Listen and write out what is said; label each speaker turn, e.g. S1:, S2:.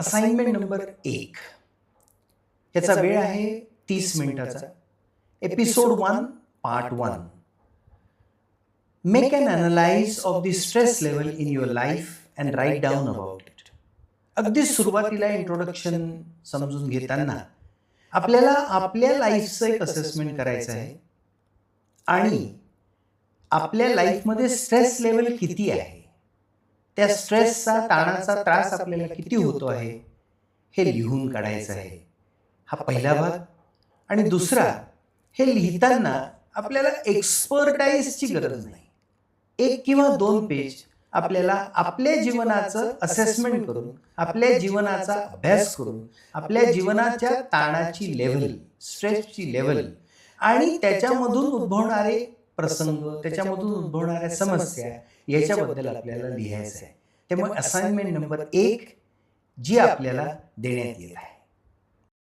S1: Assignment number 1. याचा वेळ आहे 30 मिनिटाचा. Episode 1 part 1. Make an analyse of the stress level in your life and write down about it. अगदी सुरुवातीला introduction समजून घेताना आपल्याला आपल्या लाईफचं एक असेसमेंट करायचं आहे आणि आपल्या लाईफमध्ये स्ट्रेस लेवल किती आहे, त्या स्ट्रेसचा, ताणाचा त्रास आपल्याला किती होतो आहे हे लिहून काढायचं आहे. हा पहिला भाग. आणि दुसरा, हे लिहिताना आपल्याला एक्सपर्टाईजची गरज नाही. 1 किंवा 2 पेज आपल्याला आपल्या जीवनाचं असेसमेंट करून, आपल्या जीवनाचा अभ्यास करून, आपल्या जीवनाच्या ताणाची लेव्हल, स्ट्रेसची लेव्हल आणि त्याच्यामधून उद्भवणारे प्रसंग, त्याच्यामधून उद्भवणाऱ्या समस्या याच्याबद्दल आपल्याला लिहायचं आहे. त्यामुळे असाइनमेंट नंबर 1 जी आपल्याला देण्यात येत आहे.